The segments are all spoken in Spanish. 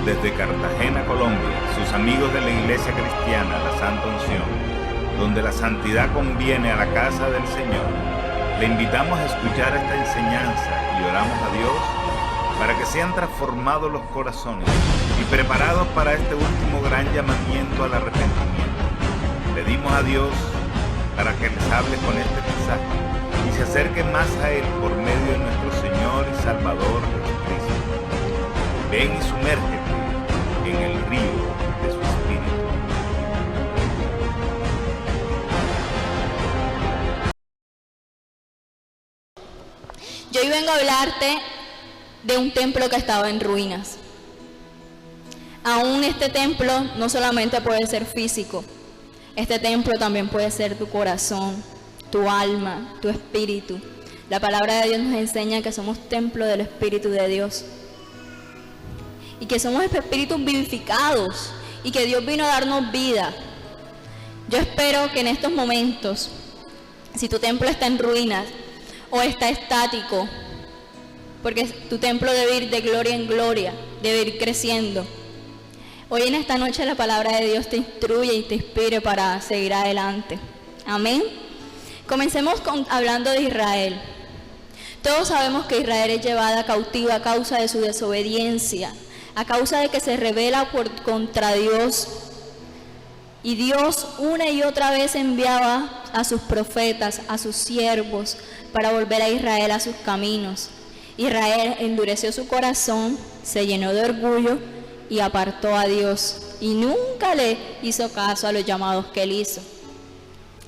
desde Cartagena, Colombia, sus amigos de la Iglesia Cristiana La Santa Unción, donde la santidad conviene a la casa del Señor, le invitamos a escuchar esta enseñanza y oramos a Dios para que sean transformados los corazones y preparados para este último gran llamamiento al arrepentimiento. Pedimos a Dios para que les hable con este mensaje y se acerquen más a Él por medio de nuestro Señor y Salvador Jesucristo. Ven y sumérgete en el río de su Espíritu. Yo hoy vengo a hablarte de un templo que estaba en ruinas. Aún este templo no solamente puede ser físico, este templo también puede ser tu corazón, tu alma, tu espíritu. La palabra de Dios nos enseña que somos templo del Espíritu de Dios y que somos espíritus vivificados y que Dios vino a darnos vida. Yo espero que en estos momentos, si tu templo está en ruinas o está estático, porque tu templo debe ir de gloria en gloria, debe ir creciendo, hoy en esta noche la palabra de Dios te instruye y te inspire para seguir adelante. Amén. Comencemos hablando de Israel. Todos sabemos que Israel es llevada cautiva a causa de su desobediencia, a causa de que se rebela contra Dios. Y Dios una y otra vez enviaba a sus profetas, a sus siervos, para volver a Israel a sus caminos. Israel endureció su corazón, se llenó de orgullo y apartó a Dios. Y nunca le hizo caso a los llamados que él hizo.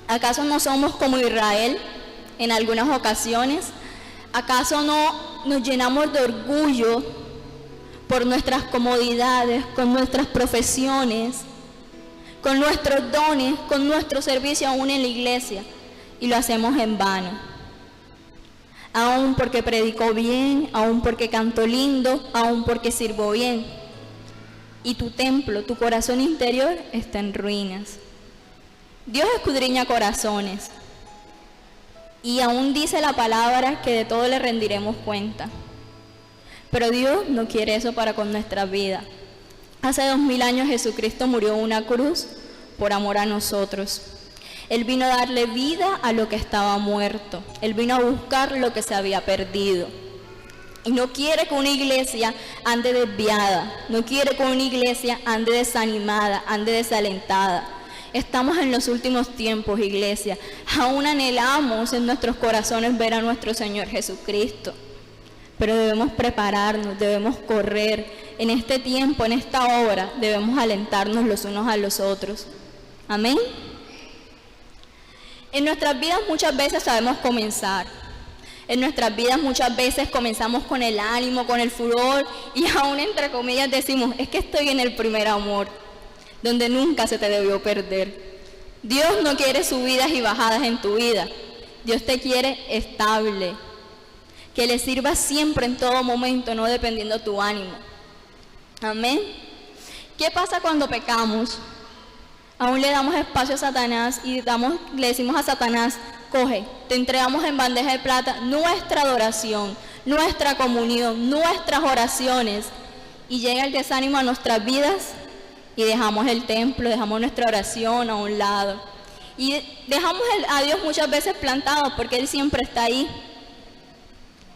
¿Acaso no somos como Israel en algunas ocasiones? ¿Acaso no nos llenamos de orgullo por nuestras comodidades, con nuestras profesiones, con nuestros dones, con nuestro servicio aún en la iglesia? Y lo hacemos en vano. Aún porque predicó bien, aún porque cantó lindo, aún porque sirvo bien. Y tu templo, tu corazón interior está en ruinas. Dios escudriña corazones. Y aún dice la palabra que de todo le rendiremos cuenta. Pero Dios no quiere eso para con nuestra vida. Hace 2000 años Jesucristo murió en una cruz por amor a nosotros. Él vino a darle vida a lo que estaba muerto. Él vino a buscar lo que se había perdido. Y no quiere que una iglesia ande desviada. No quiere que una iglesia ande desanimada, ande desalentada. Estamos en los últimos tiempos, iglesia. Aún anhelamos en nuestros corazones ver a nuestro Señor Jesucristo. Pero debemos prepararnos, debemos correr. En este tiempo, en esta hora, debemos alentarnos los unos a los otros. Amén. En nuestras vidas muchas veces sabemos comenzar. En nuestras vidas muchas veces comenzamos con el ánimo, con el furor, y aún entre comillas decimos, es que estoy en el primer amor, donde nunca se te debió perder. Dios no quiere subidas y bajadas en tu vida. Dios te quiere estable, que le sirva siempre en todo momento, no dependiendo tu ánimo. Amén. ¿Qué pasa cuando pecamos? Aún le damos espacio a Satanás y le decimos a Satanás, coge, te entregamos en bandeja de plata nuestra adoración, nuestra comunión, nuestras oraciones, y llega el desánimo a nuestras vidas y dejamos el templo, dejamos nuestra oración a un lado y dejamos a Dios muchas veces plantado porque Él siempre está ahí.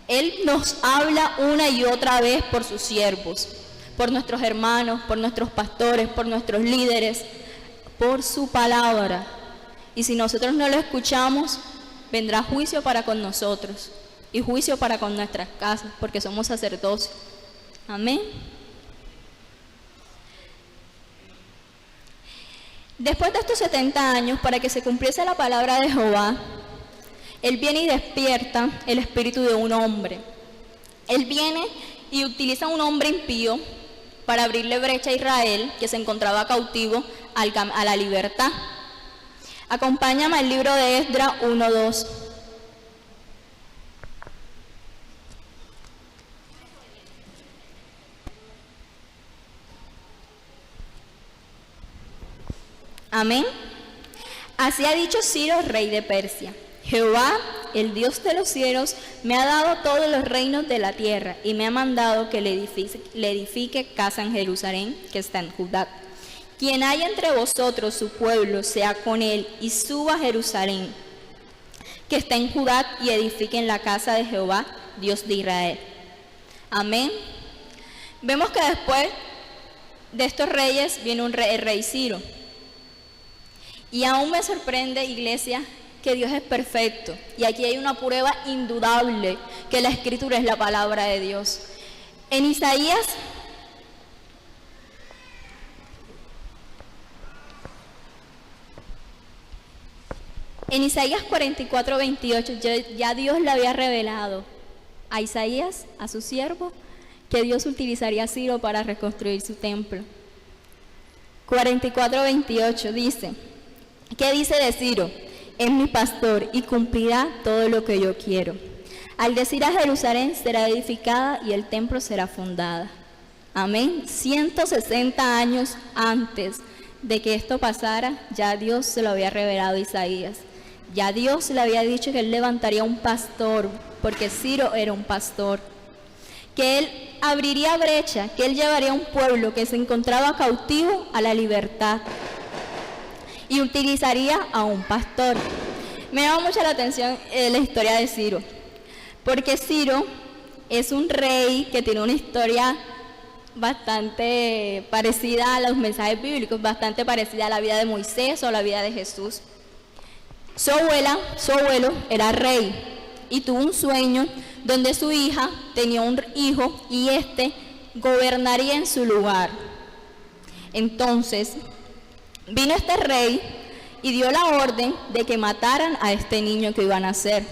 Él nos habla una y otra vez por sus siervos, por nuestros hermanos, por nuestros pastores, por nuestros líderes, por su palabra. Y si nosotros no lo escuchamos, vendrá juicio para con nosotros y juicio para con nuestras casas, porque somos sacerdocio. Amén. Después de estos 70 años, para que se cumpliese la palabra de Jehová, Él viene y despierta el espíritu de un hombre. Él viene y utiliza a un hombre impío para abrirle brecha a Israel, que se encontraba cautivo, a la libertad. Acompáñame al libro de Esdras 1:2. Amén. Así ha dicho Ciro, rey de Persia: Jehová, el Dios de los cielos, me ha dado todos los reinos de la tierra y me ha mandado que le edifique casa en Jerusalén, que está en Judá. Quien haya entre vosotros su pueblo, sea con él y suba a Jerusalén, que está en Judá, y edifique en la casa de Jehová, Dios de Israel. Amén. Vemos que después de estos reyes viene el rey Ciro. Y aún me sorprende, iglesia, que Dios es perfecto. Y aquí hay una prueba indudable que la Escritura es la palabra de Dios. En Isaías 44:28, ya Dios le había revelado a Isaías, a su siervo, que Dios utilizaría a Ciro para reconstruir su templo. 44:28 dice, ¿qué dice de Ciro? Es mi pastor y cumplirá todo lo que yo quiero. Al decir a Jerusalén será edificada y el templo será fundada. Amén. 160 años antes de que esto pasara, ya Dios se lo había revelado a Isaías. Ya Dios le había dicho que él levantaría un pastor, porque Ciro era un pastor. Que él abriría brecha, que él llevaría un pueblo que se encontraba cautivo a la libertad. Y utilizaría a un pastor. Me llama mucho la atención la historia de Ciro, porque Ciro es un rey que tiene una historia bastante parecida a los mensajes bíblicos, bastante parecida a la vida de Moisés o a la vida de Jesús. Su abuelo era rey y tuvo un sueño donde su hija tenía un hijo y éste gobernaría en su lugar. Entonces vino este rey y dio la orden de que mataran a este niño que iba a nacer.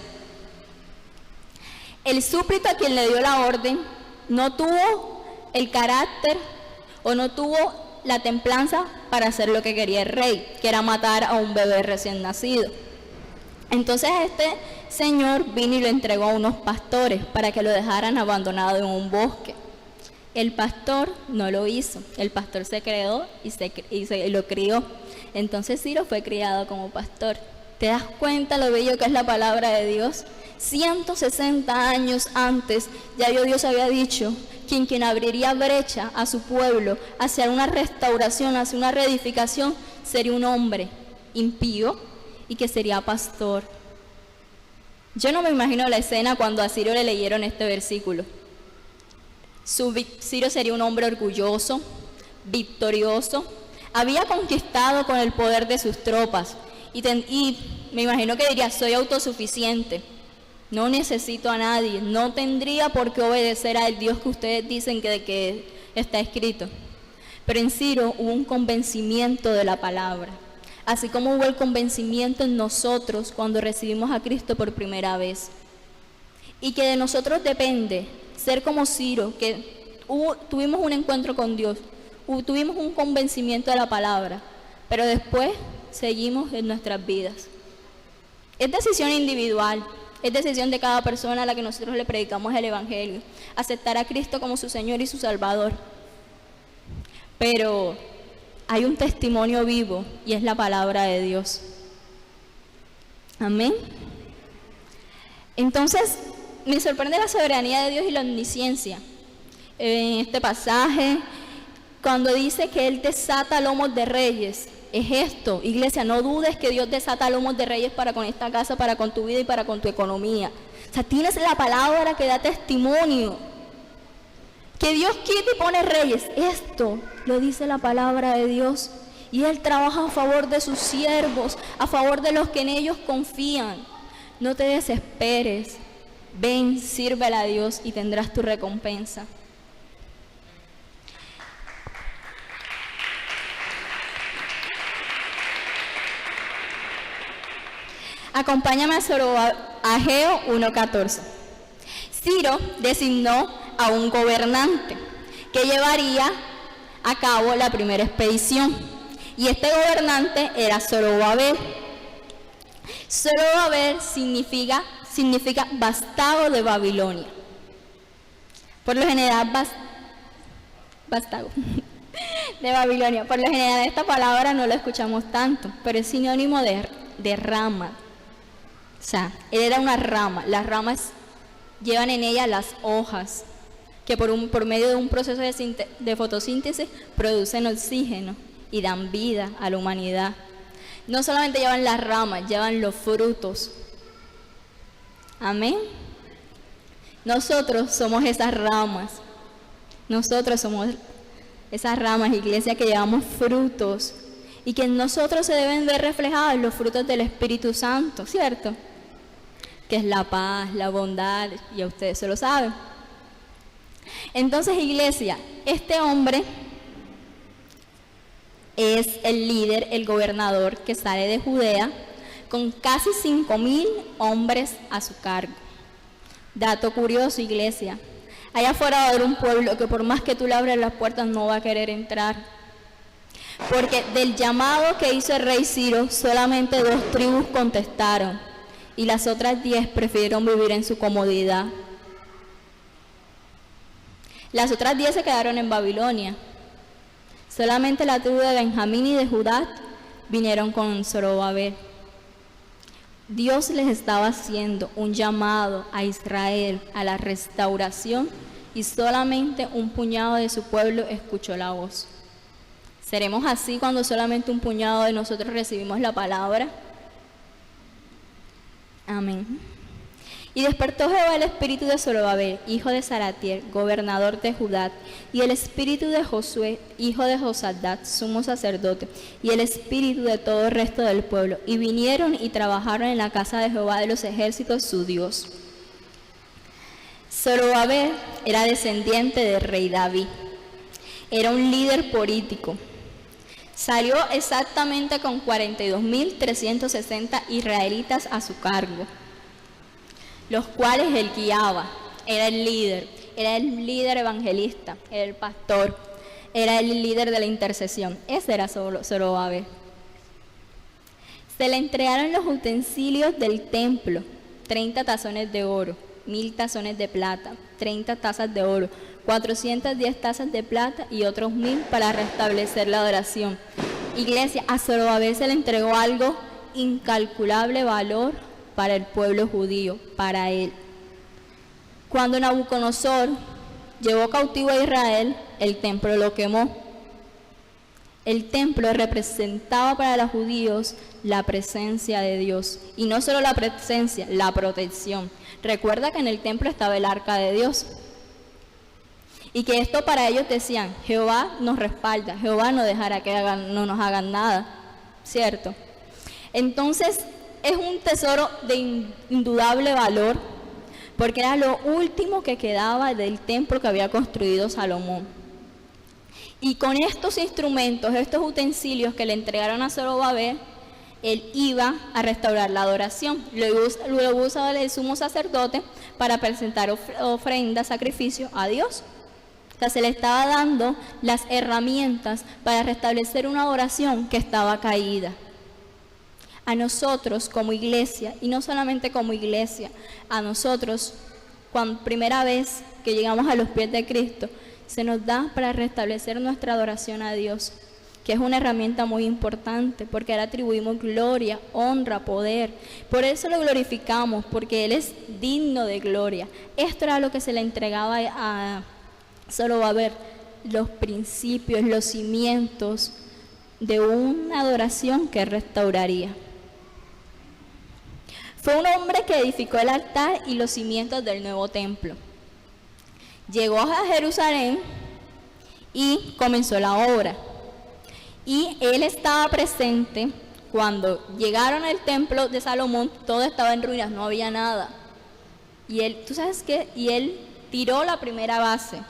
El súbdito a quien le dio la orden no tuvo el carácter o no tuvo la templanza para hacer lo que quería el rey, que era matar a un bebé recién nacido. Entonces este señor vino y lo entregó a unos pastores para que lo dejaran abandonado en un bosque. El pastor no lo hizo, el pastor se quedó y lo crió. Entonces Ciro fue criado como pastor. ¿Te das cuenta lo bello que es la palabra de Dios? 160 años antes ya Dios había dicho que quien abriría brecha a su pueblo hacia una restauración, hacia una reedificación, sería un hombre impío y que sería pastor. Yo no me imagino la escena cuando a Ciro le leyeron este versículo. Ciro sería un hombre orgulloso, victorioso, había conquistado con el poder de sus tropas y me imagino que diría, soy autosuficiente, no necesito a nadie, no tendría por qué obedecer al Dios que ustedes dicen que está escrito. Pero en Ciro hubo un convencimiento de la palabra, así como hubo el convencimiento en nosotros cuando recibimos a Cristo por primera vez. Y que de nosotros depende ser como Ciro, que tuvimos un encuentro con Dios, tuvimos un convencimiento de la palabra, pero después seguimos en nuestras vidas. Es decisión individual, es decisión de cada persona a la que nosotros le predicamos el Evangelio, aceptar a Cristo como su Señor y su Salvador. Pero hay un testimonio vivo y es la palabra de Dios. Amén. Entonces, me sorprende la soberanía de Dios y la omnisciencia. En este pasaje, cuando dice que Él desata lomos de reyes, es esto, iglesia, no dudes que Dios desata lomos de reyes para con esta casa, para con tu vida y para con tu economía. O sea, tienes la palabra que da testimonio. Que Dios quita y pone reyes, esto lo dice la palabra de Dios. Y Él trabaja a favor de sus siervos, a favor de los que en ellos confían. No te desesperes, ven, sírvele a Dios y tendrás tu recompensa. Acompáñame a Ageo 1:14. Ciro designó a un gobernante que llevaría a cabo la primera expedición. Y este gobernante era Zorobabel. Zorobabel significa vástago de Babilonia. Por lo general, vástago de Babilonia. Por lo general esta palabra no la escuchamos tanto, pero es sinónimo de rama. sea, él era una rama. Las ramas llevan en ellas las hojas, que por medio de un proceso de fotosíntesis producen oxígeno y dan vida a la humanidad. No solamente llevan las ramas, llevan los frutos. Amén. Nosotros somos esas ramas. Nosotros somos esas ramas, iglesia, que llevamos frutos y que en nosotros se deben ver reflejados los frutos del Espíritu Santo, ¿cierto? Que es la paz, la bondad, y a ustedes se lo saben. Entonces, iglesia, este hombre es el líder, el gobernador que sale de Judea con casi 5,000 hombres a su cargo. Dato curioso, iglesia, allá afuera va a haber un pueblo que por más que tú le abres las puertas no va a querer entrar, porque del llamado que hizo el rey Ciro solamente 2 tribus contestaron y las otras 10 prefirieron vivir en su comodidad. Las otras 10 se quedaron en Babilonia. Solamente la tribu de Benjamín y de Judá vinieron con Zorobabel. Dios les estaba haciendo un llamado a Israel a la restauración y solamente un puñado de su pueblo escuchó la voz. ¿Seremos así cuando solamente un puñado de nosotros recibimos la palabra? Amén. Y despertó Jehová el espíritu de Zorobabel, hijo de Salatiel, gobernador de Judá, y el espíritu de Josué, hijo de Josadat, sumo sacerdote, y el espíritu de todo el resto del pueblo, y vinieron y trabajaron en la casa de Jehová de los ejércitos, su Dios. Zorobabel era descendiente del rey David, era un líder político. Salió exactamente con 42,360 israelitas a su cargo, los cuales él guiaba. Era el líder evangelista, era el pastor, era el líder de la intercesión. Ese era Zorobabel. Se le entregaron los utensilios del templo, 30 tazones de oro, 1,000 tazones de plata, 30 tazas de oro, 410 tazas de plata y otros 1,000 para restablecer la adoración. Iglesia, a Zorobabel se le entregó algo incalculable valor para el pueblo judío, para él. Cuando Nabucodonosor llevó cautivo a Israel, el templo lo quemó. El templo representaba para los judíos la presencia de Dios, y no solo la presencia, la protección. Recuerda que en el templo estaba el arca de Dios, y que esto para ellos decían: Jehová nos respalda, Jehová no dejará que no nos hagan nada, ¿cierto? Entonces es un tesoro de indudable valor, porque era lo último que quedaba del templo que había construido Salomón. Y con estos instrumentos, estos utensilios que le entregaron a Zorobabel, él iba a restaurar la adoración. Luego usaba el sumo sacerdote para presentar ofrendas, sacrificio a Dios. O sea, se le estaba dando las herramientas para restablecer una adoración que estaba caída. A nosotros como iglesia, y no solamente como iglesia, a nosotros, cuando primera vez que llegamos a los pies de Cristo, se nos da para restablecer nuestra adoración a Dios, que es una herramienta muy importante, porque le atribuimos gloria, honra, poder. Por eso lo glorificamos, porque Él es digno de gloria. Esto era lo que se le entregaba a Zorobabel, los principios, los cimientos de una adoración que restauraría. Fue un hombre que edificó el altar y los cimientos del nuevo templo. Llegó a Jerusalén y comenzó la obra. Y él estaba presente cuando llegaron al templo de Salomón. Todo estaba en ruinas, no había nada. Y él, ¿tú sabes qué? Y él tiró la primera base,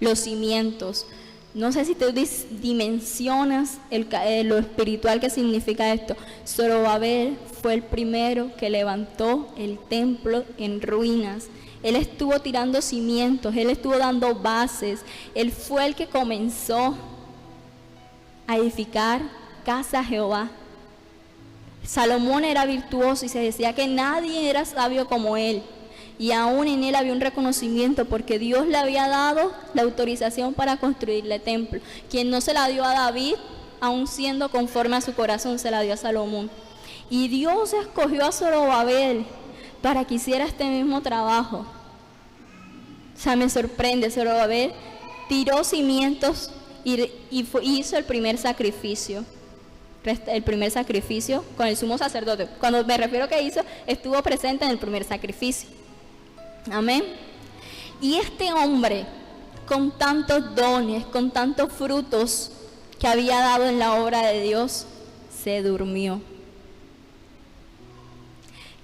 los cimientos. No sé si tú dimensionas lo espiritual que significa esto. Zorobabel fue el primero que levantó el templo en ruinas. Él estuvo tirando cimientos, él estuvo dando bases. Él fue el que comenzó a edificar casa a Jehová. Salomón era virtuoso y se decía que nadie era sabio como él. Y aún en él había un reconocimiento, porque Dios le había dado la autorización para construirle templo. Quien no se la dio a David, aún siendo conforme a su corazón, se la dio a Salomón. Y Dios escogió a Zorobabel para que hiciera este mismo trabajo. O sea, me sorprende, Zorobabel tiró cimientos y hizo el primer sacrificio. El primer sacrificio con el sumo sacerdote. Cuando me refiero a que hizo, estuvo presente en el primer sacrificio. Amén. Y este hombre, con tantos dones, con tantos frutos que había dado en la obra de Dios, se durmió.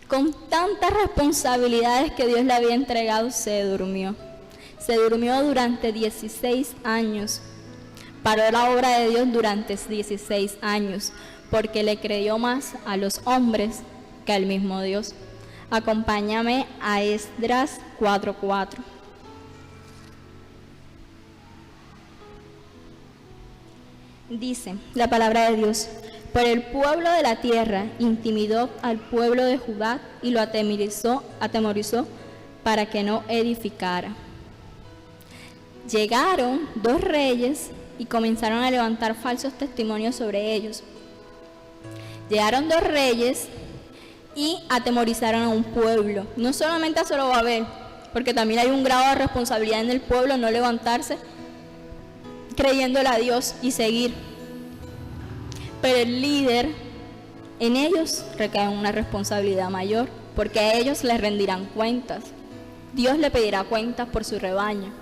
Con tantas responsabilidades que Dios le había entregado, se durmió. Se durmió durante 16 años. Paró la obra de Dios durante 16 años, porque le creyó más a los hombres que al mismo Dios. Acompáñame a Esdras 4:4. Dice la palabra de Dios: por el pueblo de la tierra intimidó al pueblo de Judá y lo atemorizó para que no edificara. Llegaron 2 reyes y comenzaron a levantar falsos testimonios sobre ellos. Llegaron 2 reyes y atemorizaron a un pueblo, no solamente a Zorobabel, porque también hay un grado de responsabilidad en el pueblo, no levantarse creyéndole a Dios y seguir. Pero el líder, en ellos recae una responsabilidad mayor, porque a ellos les rendirán cuentas. Dios le pedirá cuentas por su rebaño,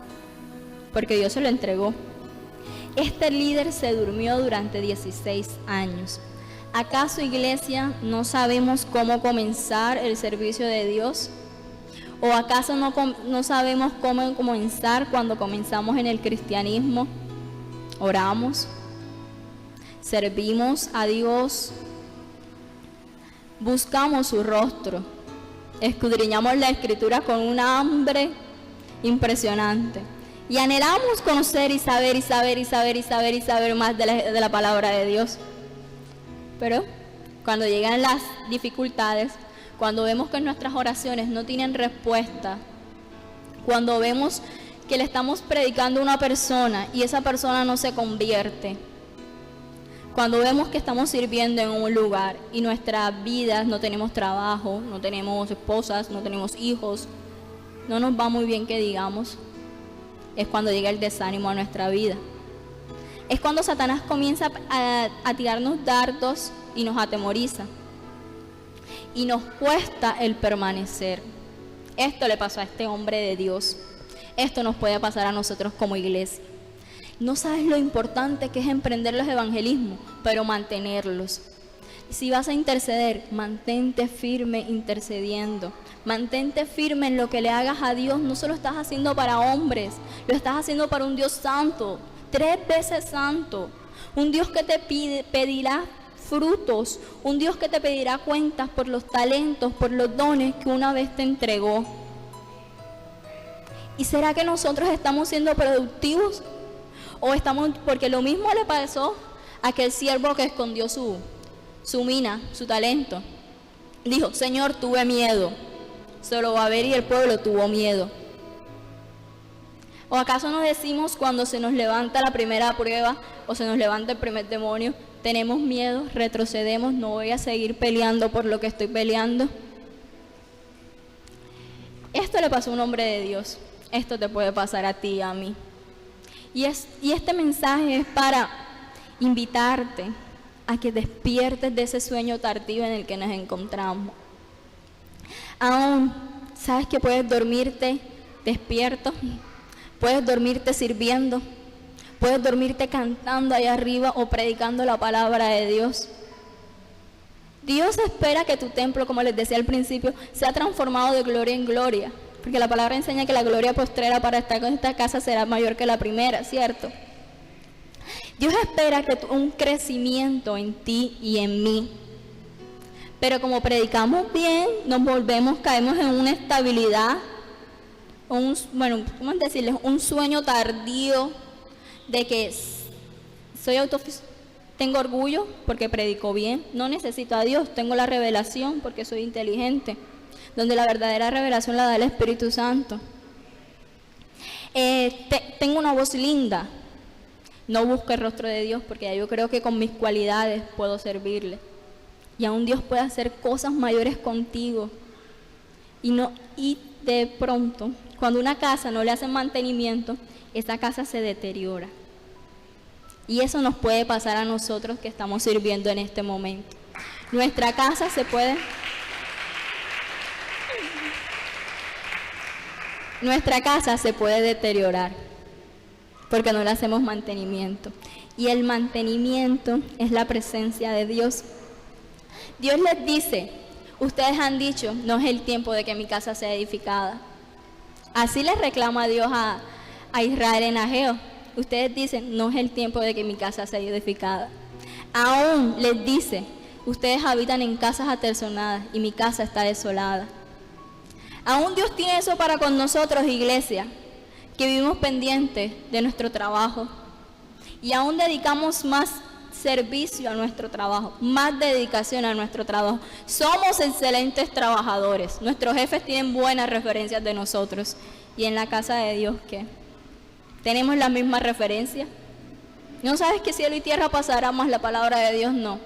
porque Dios se lo entregó. Este líder se durmió durante 16 años. ¿Acaso, iglesia, no sabemos cómo comenzar el servicio de Dios? ¿O acaso no sabemos cómo comenzar cuando comenzamos en el cristianismo? Oramos, servimos a Dios, buscamos su rostro, escudriñamos la Escritura con una hambre impresionante. Y anhelamos conocer y saber más de la palabra de Dios. Pero cuando llegan las dificultades, cuando vemos que nuestras oraciones no tienen respuesta, cuando vemos que le estamos predicando a una persona y esa persona no se convierte, cuando vemos que estamos sirviendo en un lugar y nuestras vidas, no tenemos trabajo, no tenemos esposas, no tenemos hijos, no nos va muy bien que digamos, es cuando llega el desánimo a nuestra vida. Es cuando Satanás comienza a tirarnos dardos y nos atemoriza. Y nos cuesta el permanecer. Esto le pasó a este hombre de Dios. Esto nos puede pasar a nosotros como iglesia. No sabes lo importante que es emprender los evangelismos, pero mantenerlos. Si vas a interceder, mantente firme intercediendo. Mantente firme en lo que le hagas a Dios. No solo estás haciendo para hombres, lo estás haciendo para un Dios santo, 3 veces santo. Un Dios que te pedirá frutos, un Dios que te pedirá cuentas por los talentos, por los dones que una vez te entregó. ¿Y será que nosotros estamos siendo productivos? ¿O estamos, porque lo mismo le pasó a aquel siervo que escondió su mina, su talento? Dijo: Señor, tuve miedo. Zorobabel y el pueblo tuvo miedo. ¿O acaso nos decimos cuando se nos levanta la primera prueba o se nos levanta el primer demonio, tenemos miedo, retrocedemos, no voy a seguir peleando por lo que estoy peleando? Esto le pasó a un hombre de Dios. Esto te puede pasar a ti y a mí. Y este mensaje es para invitarte a que despiertes de ese sueño tardío en el que nos encontramos. Aún, ¿sabes que puedes dormirte despierto? Puedes dormirte sirviendo. Puedes dormirte cantando allá arriba o predicando la palabra de Dios. Dios espera que tu templo, como les decía al principio, sea transformado de gloria en gloria. Porque la palabra enseña que la gloria postrera para estar con esta casa será mayor que la primera, ¿cierto? Dios espera que un crecimiento en ti y en mí. Pero como predicamos bien, caemos en una estabilidad, un sueño tardío de que tengo orgullo porque predico bien, no necesito a Dios, tengo la revelación porque soy inteligente, donde la verdadera revelación la da el Espíritu Santo. Tengo una voz linda, no busco el rostro de Dios porque ya yo creo que con mis cualidades puedo servirle. y aún Dios puede hacer cosas mayores contigo. Y de pronto, cuando una casa no le hace mantenimiento, esa casa se deteriora. Y eso nos puede pasar a nosotros que estamos sirviendo en este momento. Nuestra casa se puede deteriorar porque no le hacemos mantenimiento. Y el mantenimiento es la presencia de Dios. Dios les dice, ustedes han dicho, no es el tiempo de que mi casa sea edificada. Así les reclama Dios a Israel en Ageo. Ustedes dicen, no es el tiempo de que mi casa sea edificada. Aún les dice, ustedes habitan en casas atesonadas y mi casa está desolada. Aún Dios tiene eso para con nosotros, iglesia, que vivimos pendientes de nuestro trabajo. Y aún dedicamos más servicio a nuestro trabajo, más dedicación a nuestro trabajo. Somos excelentes trabajadores. Nuestros jefes tienen buenas referencias de nosotros. Y en la casa de Dios, ¿qué? ¿Tenemos la misma referencia? ¿No sabes que cielo y tierra pasará, más la palabra de Dios no?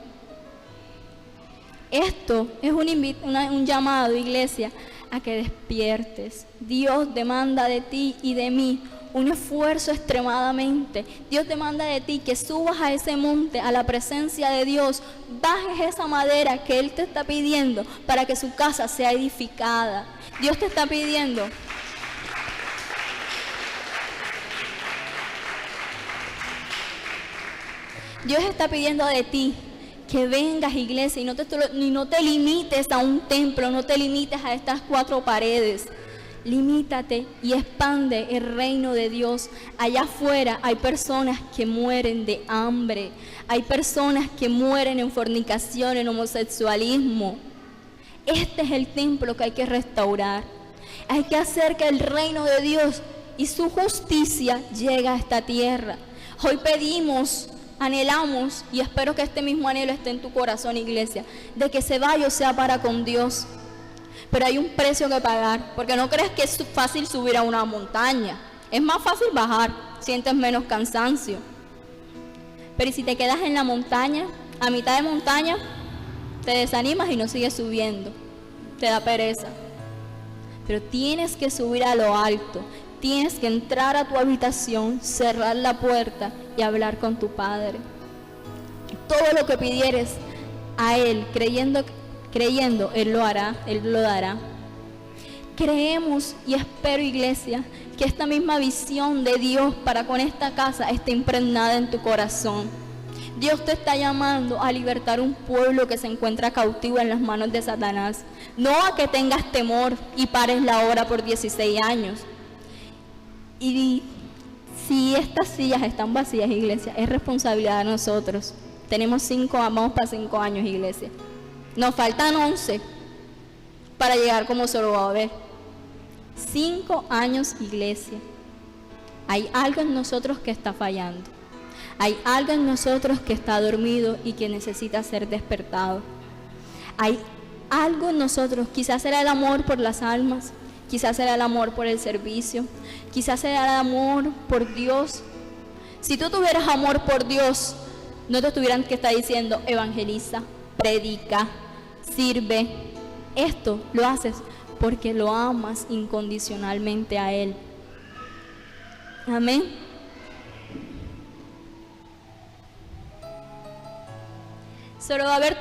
Esto es un llamado, iglesia, a que despiertes. Dios demanda de ti y de mí un esfuerzo extremadamente. Dios demanda de ti que subas a ese monte, a la presencia de Dios, bajes esa madera que Él te está pidiendo para que su casa sea edificada. Dios te está pidiendo. Dios está pidiendo de ti que vengas, iglesia, y no te limites a un templo, no te limites a estas 4 paredes. Limítate y expande el reino de Dios. Allá afuera hay personas que mueren de hambre, hay personas que mueren en fornicación, en homosexualismo. Este es el templo que hay que restaurar. Hay que hacer que el reino de Dios y su justicia llegue a esta tierra. Hoy pedimos, anhelamos, y espero que este mismo anhelo esté en tu corazón, iglesia, de que ese valle sea para con Dios. Pero hay un precio que pagar, porque no crees que es fácil subir a una montaña. Es más fácil bajar, sientes menos cansancio. Pero si te quedas en la montaña, a mitad de montaña, te desanimas y no sigues subiendo. Te da pereza. Pero tienes que subir a lo alto. Tienes que entrar a tu habitación, cerrar la puerta y hablar con tu Padre. Todo lo que pidieres a Él, creyendo, Él lo hará, Él lo dará. Creemos y espero, iglesia, que esta misma visión de Dios para con esta casa esté impregnada en tu corazón. Dios te está llamando a libertar un pueblo que se encuentra cautivo en las manos de Satanás. No a que tengas temor y pares la obra por 16 años. Y si estas sillas están vacías, iglesia, es responsabilidad de nosotros. Tenemos vamos para 5 años, iglesia. Nos faltan 11 para llegar como Zorobabel. 5 años, iglesia. Hay algo en nosotros que está fallando. Hay algo en nosotros que está dormido y que necesita ser despertado. Hay algo en nosotros, quizás era el amor por las almas, quizás era el amor por el servicio, quizás era el amor por Dios. Si tú tuvieras amor por Dios, no te tuvieran que estar diciendo evangeliza, predica, sirve. Esto lo haces porque lo amas incondicionalmente a Él. Amén. Zorobabel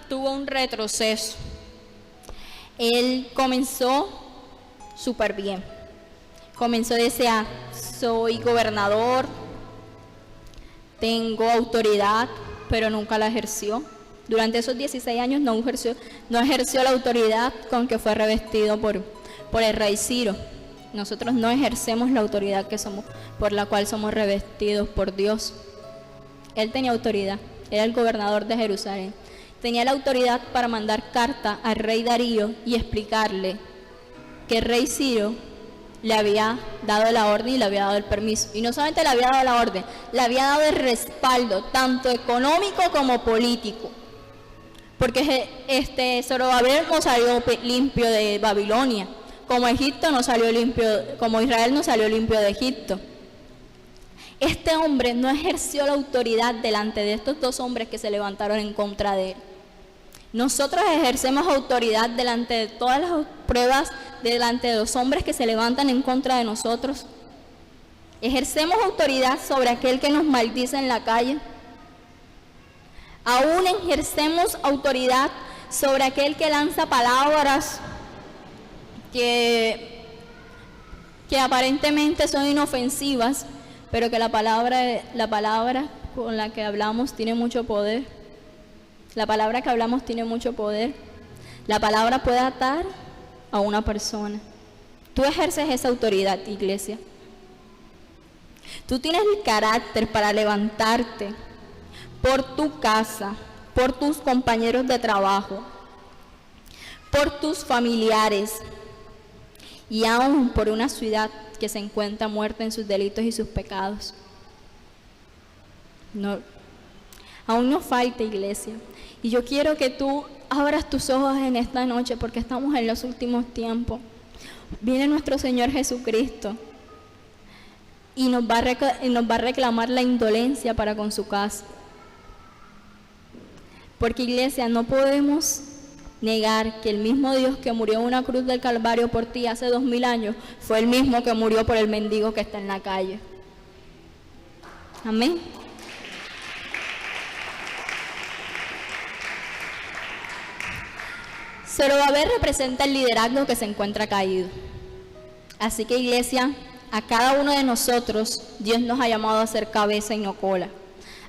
tuvo un retroceso. Él comenzó súper bien. Comenzó a decir, soy gobernador, tengo autoridad, pero nunca la ejerció. Durante esos 16 años no ejerció la autoridad con que fue revestido por el rey Ciro. Nosotros no ejercemos la autoridad por la cual somos revestidos por Dios. Él tenía autoridad, era el gobernador de Jerusalén. Tenía la autoridad para mandar carta al rey Darío y explicarle que el rey Ciro le había dado la orden y le había dado el permiso. Y no solamente le había dado la orden, le había dado el respaldo, tanto económico como político. Porque Zorobabel no salió limpio de Babilonia, como Egipto no salió limpio, como Israel no salió limpio de Egipto. Este hombre no ejerció la autoridad delante de estos 2 hombres que se levantaron en contra de él. Nosotros ejercemos autoridad delante de todas las pruebas, delante de los hombres que se levantan en contra de nosotros. Ejercemos autoridad sobre aquel que nos maldice en la calle. Aún ejercemos autoridad sobre aquel que lanza palabras que aparentemente son inofensivas, pero que la palabra con la que hablamos tiene mucho poder. La palabra que hablamos tiene mucho poder. La palabra puede atar a una persona. Tú ejerces esa autoridad, iglesia. Tú tienes el carácter para levantarte por tu casa, por tus compañeros de trabajo, por tus familiares y aún por una ciudad que se encuentra muerta en sus delitos y sus pecados. No, aún nos falta, iglesia. Y yo quiero que tú abras tus ojos en esta noche, porque estamos en los últimos tiempos. Viene nuestro Señor Jesucristo y nos va a reclamar la indolencia para con su casa. Porque, iglesia, no podemos negar que el mismo Dios que murió en una cruz del Calvario por ti hace 2000 años fue el mismo que murió por el mendigo que está en la calle. Amén. Zorobabel representa el liderazgo que se encuentra caído. Así que, iglesia, a cada uno de nosotros Dios nos ha llamado a ser cabeza y no cola.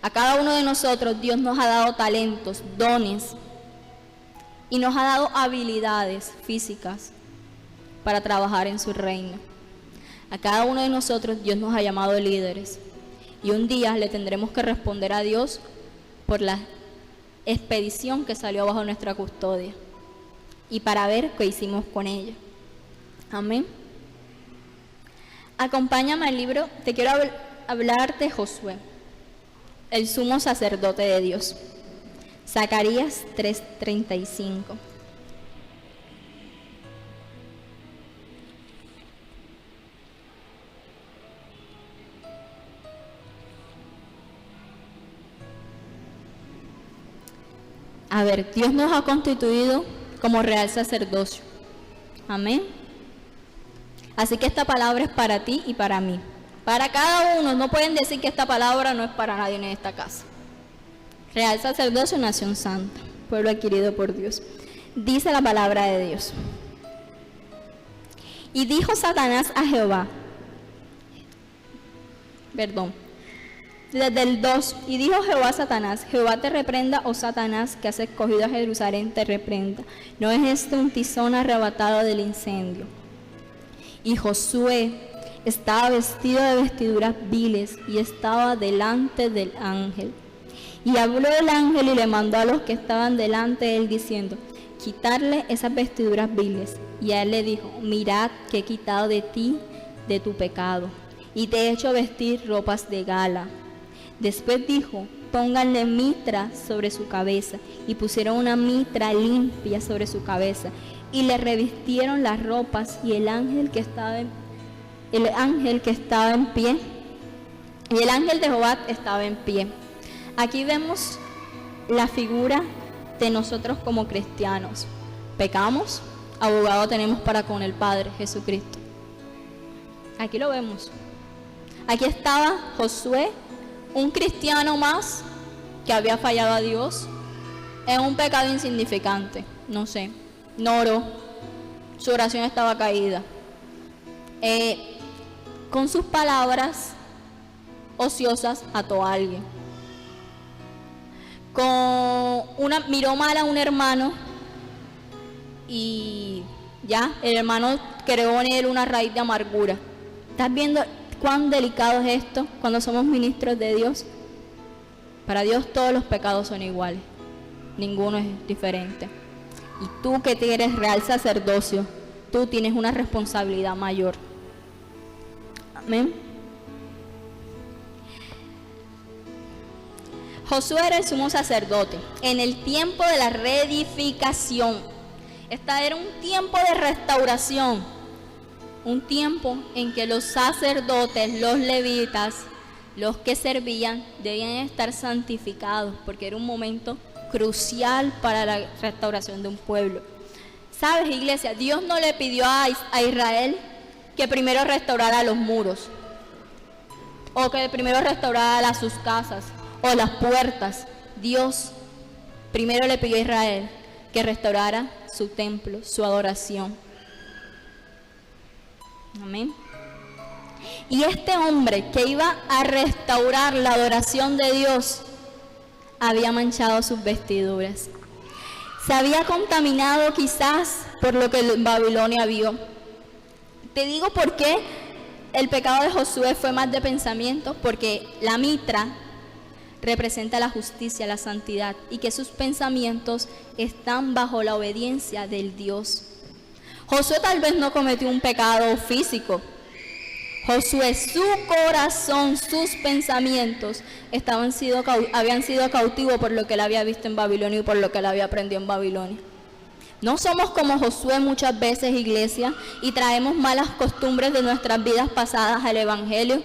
A cada uno de nosotros Dios nos ha dado talentos, dones y nos ha dado habilidades físicas para trabajar en su reino. A cada uno de nosotros Dios nos ha llamado líderes y un día le tendremos que responder a Dios por la expedición que salió bajo nuestra custodia y para ver qué hicimos con ella. Amén. Acompáñame al libro. Te quiero hablar de Josué, el sumo sacerdote de Dios. Zacarías 3:35. A ver, Dios nos ha constituido como real sacerdocio. Amén. Así que esta palabra es para ti y para mí. Para cada uno. No pueden decir que esta palabra no es para nadie en esta casa. Real sacerdocio, nación santa, pueblo adquirido por Dios. Dice la palabra de Dios. Y dijo Satanás a Jehová. Desde el 2. Y dijo Jehová a Satanás: Jehová te reprenda, oh Satanás, que has escogido a Jerusalén, te reprenda. ¿No es este un tizón arrebatado del incendio? Y Josué estaba vestido de vestiduras viles y estaba delante del ángel. Y habló el ángel y le mandó a los que estaban delante de él diciendo: quitarle esas vestiduras viles. Y a él le dijo: mirad que he quitado de ti de tu pecado y te he hecho vestir ropas de gala. Después dijo: pónganle mitra sobre su cabeza. Y pusieron una mitra limpia sobre su cabeza y le revistieron las ropas. Y el ángel que estaba en pie, y el ángel de Jehová estaba en pie. Aquí vemos la figura de nosotros como cristianos. Pecamos, abogado tenemos para con el Padre, Jesucristo. Aquí lo vemos. Aquí estaba Josué, un cristiano más que había fallado a Dios en un pecado insignificante. No sé, no oró, su oración estaba caída. Con sus palabras ociosas ató a alguien. Miró mal a un hermano y ya, el hermano creó en él una raíz de amargura. ¿Estás viendo cuán delicado es esto cuando somos ministros de Dios? Para Dios todos los pecados son iguales, ninguno es diferente. Y tú que eres real sacerdocio, tú tienes una responsabilidad mayor. Amén. Josué era el sumo sacerdote en el tiempo de la reedificación. Este era un tiempo de restauración, un tiempo en que los sacerdotes, los levitas, los que servían, debían estar santificados, porque era un momento crucial para la restauración de un pueblo. ¿Sabes, iglesia? Dios no le pidió a Israel que primero restaurara los muros, o que primero restaurara sus casas, o las puertas. Dios primero le pidió a Israel que restaurara su templo, su adoración. Amén. Y este hombre que iba a restaurar la adoración de Dios había manchado sus vestiduras. Se había contaminado quizás por lo que Babilonia vio. Te digo por qué el pecado de Josué fue más de pensamiento, porque la mitra representa la justicia, la santidad, y que sus pensamientos están bajo la obediencia del Dios. Josué tal vez no cometió un pecado físico. Josué, su corazón, sus pensamientos habían sido cautivos por lo que él había visto en Babilonia y por lo que él había aprendido en Babilonia. No somos como Josué muchas veces, iglesia, y traemos malas costumbres de nuestras vidas pasadas al Evangelio.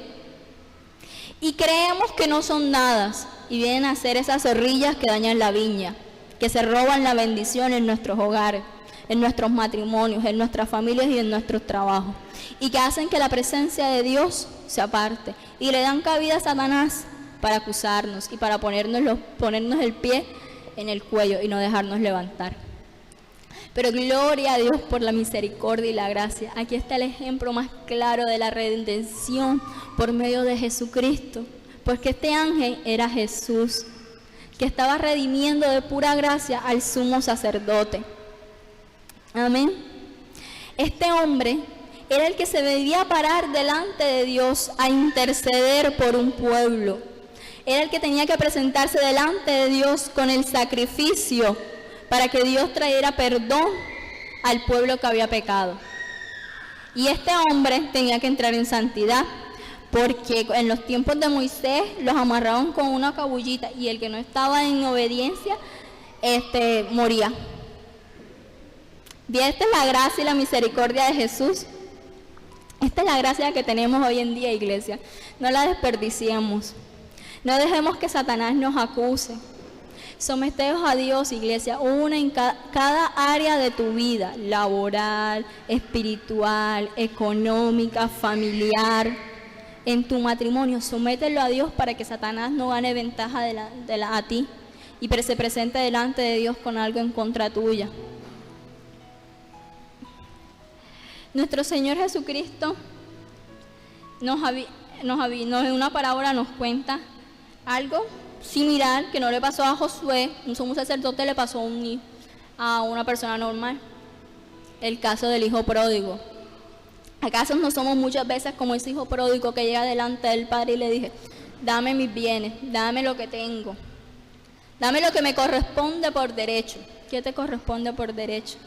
Y creemos que no son nada, y vienen a ser esas zorrillas que dañan la viña, que se roban la bendición en nuestros hogares, en nuestros matrimonios, en nuestras familias y en nuestros trabajos, y que hacen que la presencia de Dios se aparte, y le dan cabida a Satanás para acusarnos y para ponernos el pie en el cuello y no dejarnos levantar. Pero gloria a Dios por la misericordia y la gracia. Aquí está el ejemplo más claro de la redención por medio de Jesucristo, porque este ángel era Jesús, que estaba redimiendo de pura gracia al sumo sacerdote. Amén. Este hombre era el que se debía parar delante de Dios a interceder por un pueblo. Era el que tenía que presentarse delante de Dios con el sacrificio para que Dios trajera perdón al pueblo que había pecado. Y este hombre tenía que entrar en santidad, porque en los tiempos de Moisés los amarraban con una cabullita y el que no estaba en obediencia moría. Bien, esta es la gracia y la misericordia de Jesús. Esta es la gracia que tenemos hoy en día, iglesia. No la desperdiciemos. No dejemos que Satanás nos acuse. Someteos a Dios, iglesia, una en cada área de tu vida, laboral, espiritual, económica, familiar, en tu matrimonio. Somételo a Dios para que Satanás no gane ventaja a ti y se presente delante de Dios con algo en contra tuya. Nuestro Señor Jesucristo en una parábola nos cuenta algo similar que no le pasó a Josué, un sumo sacerdote, le pasó a una persona normal. El caso del hijo pródigo. ¿Acaso no somos muchas veces como ese hijo pródigo que llega delante del padre y le dice: dame mis bienes, dame lo que tengo, dame lo que me corresponde por derecho? ¿Qué te corresponde por derecho?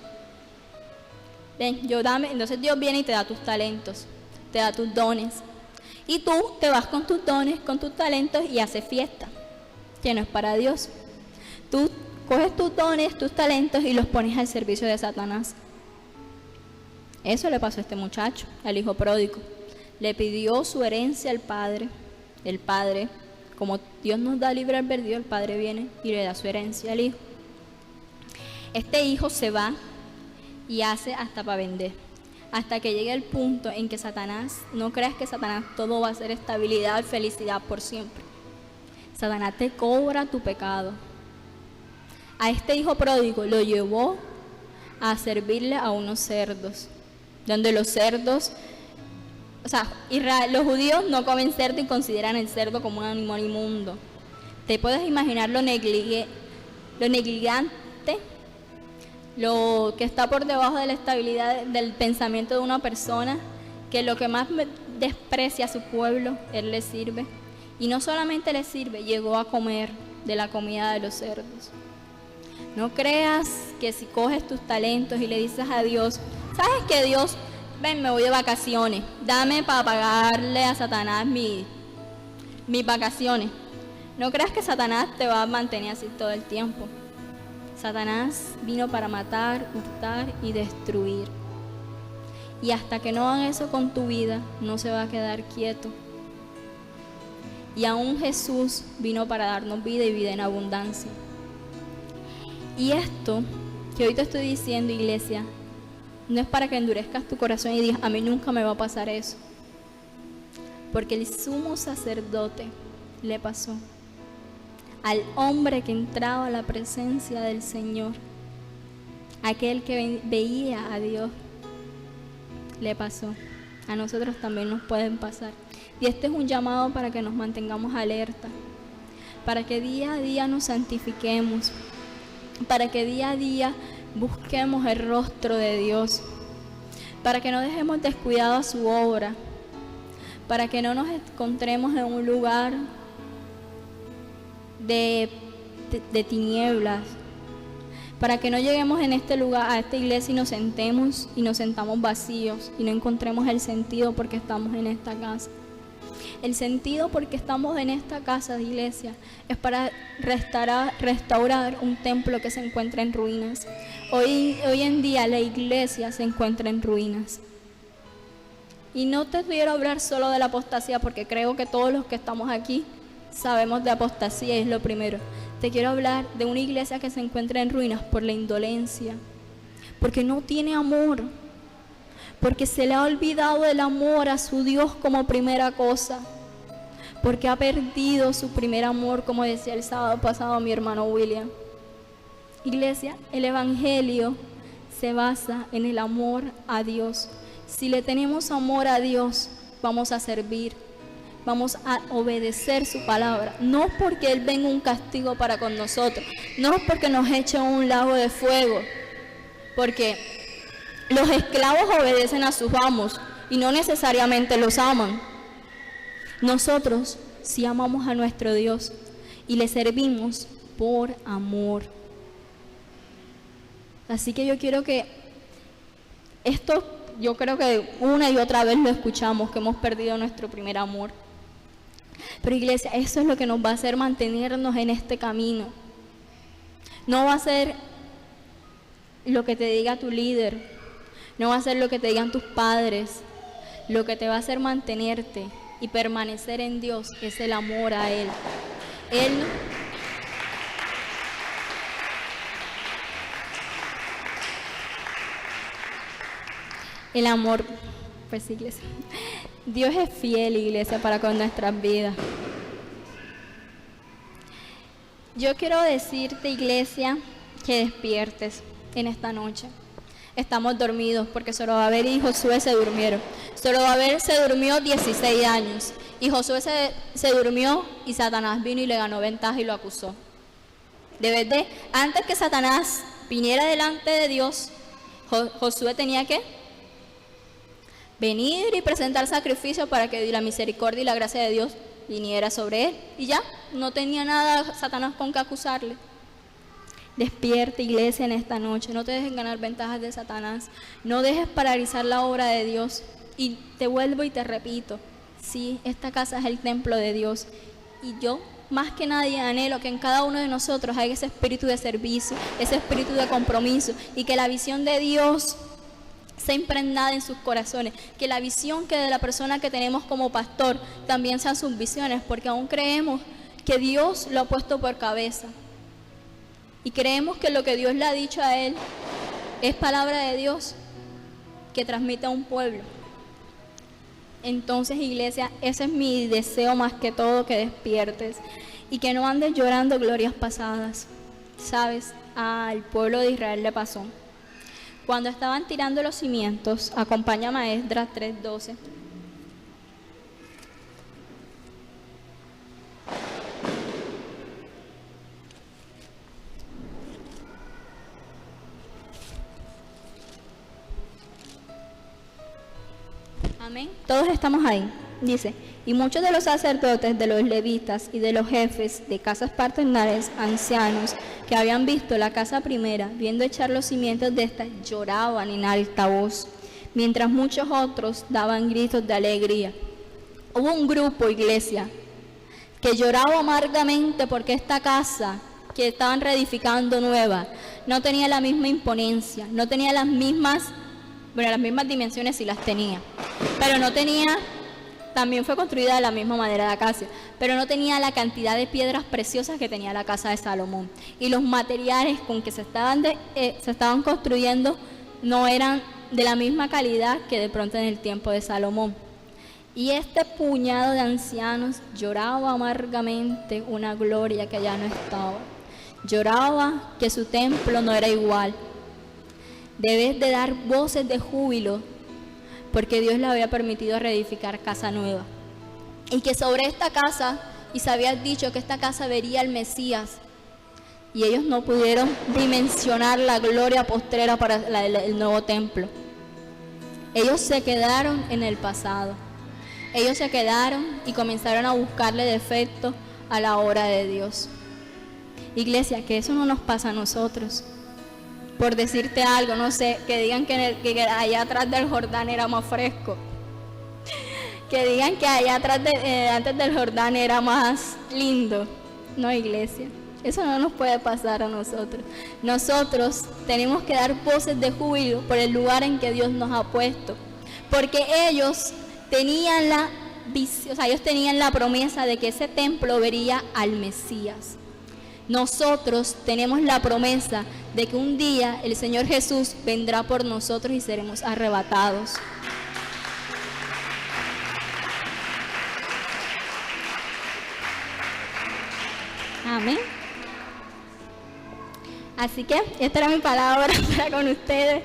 Ven, entonces Dios viene y te da tus talentos, te da tus dones, y tú te vas con tus dones, con tus talentos y haces fiesta, que no es para Dios. Tú coges tus dones, tus talentos y los pones al servicio de Satanás. Eso le pasó a este muchacho, al hijo pródigo. Le pidió su herencia al padre. El padre, como Dios nos da libre albedrío, el padre viene y le da su herencia al hijo. Este hijo se va y hace hasta para vender, hasta que llegue el punto en que Satanás, no creas que Satanás todo va a ser estabilidad, felicidad por siempre. Satanás te cobra tu pecado. A este hijo pródigo lo llevó a servirle a unos cerdos, donde los cerdos, los judíos no comen cerdo y consideran el cerdo como un animal inmundo. ¿Te puedes imaginar lo negligente, lo que está por debajo de la estabilidad del pensamiento de una persona, que lo que más desprecia a su pueblo, él le sirve? Y no solamente le sirve, llegó a comer de la comida de los cerdos. No creas que si coges tus talentos y le dices a Dios: ¿sabes qué, Dios? Ven, me voy de vacaciones, dame para pagarle a Satanás mis vacaciones. No creas que Satanás te va a mantener así todo el tiempo. Satanás vino para matar, hurtar y destruir. Y hasta que no hagan eso con tu vida, no se va a quedar quieto. Y aún Jesús vino para darnos vida y vida en abundancia. Y esto que hoy te estoy diciendo, iglesia, no es para que endurezcas tu corazón y digas, a mí nunca me va a pasar eso. Porque el sumo sacerdote le pasó. Al hombre que entraba a la presencia del Señor, aquel que veía a Dios, le pasó. A nosotros también nos pueden pasar. Y este es un llamado para que nos mantengamos alerta, para que día a día nos santifiquemos, para que día a día busquemos el rostro de Dios, para que no dejemos descuidado su obra, para que no nos encontremos en un lugar de tinieblas, para que no lleguemos en este lugar, a esta iglesia y nos sentamos vacíos y no encontremos el sentido porque estamos en esta casa. El sentido porque estamos en esta casa de iglesia es para restaurar un templo que se encuentra en ruinas. Hoy en día la iglesia se encuentra en ruinas. Y no te quiero hablar solo de la apostasía, porque creo que todos los que estamos aquí sabemos de apostasía y es lo primero. Te quiero hablar de una iglesia que se encuentra en ruinas por la indolencia, porque no tiene amor, porque se le ha olvidado el amor a su Dios como primera cosa, porque ha perdido su primer amor, como decía el sábado pasado mi hermano William. Iglesia, el evangelio se basa en el amor a Dios. Si le tenemos amor a Dios, vamos a servir, vamos a obedecer su palabra. No porque Él venga un castigo para con nosotros, no porque nos eche un lago de fuego, porque los esclavos obedecen a sus amos y no necesariamente los aman. Nosotros sí amamos a nuestro Dios y le servimos por amor. Así que yo quiero que esto, yo creo que una y otra vez lo escuchamos, que hemos perdido nuestro primer amor. Pero iglesia, eso es lo que nos va a hacer mantenernos en este camino. No va a ser lo que te diga tu líder, no va a ser lo que te digan tus padres. Lo que te va a hacer mantenerte y permanecer en Dios es el amor a Él. El amor, pues iglesia, Dios es fiel, iglesia, para con nuestras vidas. Yo quiero decirte, iglesia, que despiertes en esta noche. Estamos dormidos porque Zorobabel y Josué se durmieron. Zorobabel se durmió 16 años y Josué se durmió y Satanás vino y le ganó ventaja y lo acusó. Antes que Satanás viniera delante de Dios, Josué tenía que venir y presentar sacrificio para que la misericordia y la gracia de Dios viniera sobre él. Y ya, no tenía nada Satanás con que acusarle. Despierta, iglesia, en esta noche. No te dejes ganar ventajas de Satanás. No dejes paralizar la obra de Dios. Y te vuelvo y te repito, sí, esta casa es el templo de Dios. Y yo, más que nadie, anhelo que en cada uno de nosotros haya ese espíritu de servicio, ese espíritu de compromiso, y que la visión de Dios sea impregnada en sus corazones, que la visión que de la persona que tenemos como pastor también sean sus visiones, porque aún creemos que Dios lo ha puesto por cabeza y creemos que lo que Dios le ha dicho a él es palabra de Dios que transmite a un pueblo. Entonces, iglesia, ese es mi deseo más que todo, que despiertes y que no andes llorando glorias pasadas. Sabes, al pueblo de Israel le pasó. Cuando estaban tirando los cimientos, acompáñame a Esdras 3:12. Amén. Todos estamos ahí. Dice, y muchos de los sacerdotes, de los levitas y de los jefes de casas paternales, ancianos, que habían visto la casa primera, viendo echar los cimientos de esta, lloraban en alta voz, mientras muchos otros daban gritos de alegría. Hubo un grupo, iglesia, que lloraba amargamente porque esta casa que estaban reedificando nueva no tenía la misma imponencia, no tenía las mismas dimensiones, sí las tenía, pero no tenía también fue construida de la misma madera de acacia, pero no tenía la cantidad de piedras preciosas que tenía la casa de Salomón. Y los materiales con que se estaban construyendo no eran de la misma calidad que de pronto en el tiempo de Salomón. Y este puñado de ancianos lloraba amargamente una gloria que ya no estaba. Lloraba que su templo no era igual. Debes de dar voces de júbilo, porque Dios le había permitido reedificar casa nueva. Y que sobre esta casa, y se había dicho que esta casa vería al Mesías. Y ellos no pudieron dimensionar la gloria postrera para el nuevo templo. Ellos se quedaron en el pasado. Ellos se quedaron y comenzaron a buscarle defectos a la obra de Dios. Iglesia, que eso no nos pasa a nosotros. Por decirte algo, no sé, que digan que allá atrás del Jordán era más fresco. Que digan que allá atrás antes del Jordán era más lindo. No, iglesia, eso no nos puede pasar a nosotros. Nosotros tenemos que dar voces de júbilo por el lugar en que Dios nos ha puesto. Porque ellos tenían ellos tenían la promesa de que ese templo vería al Mesías. Nosotros tenemos la promesa de que un día el Señor Jesús vendrá por nosotros y seremos arrebatados. Amén. Así que esta era mi palabra para con ustedes.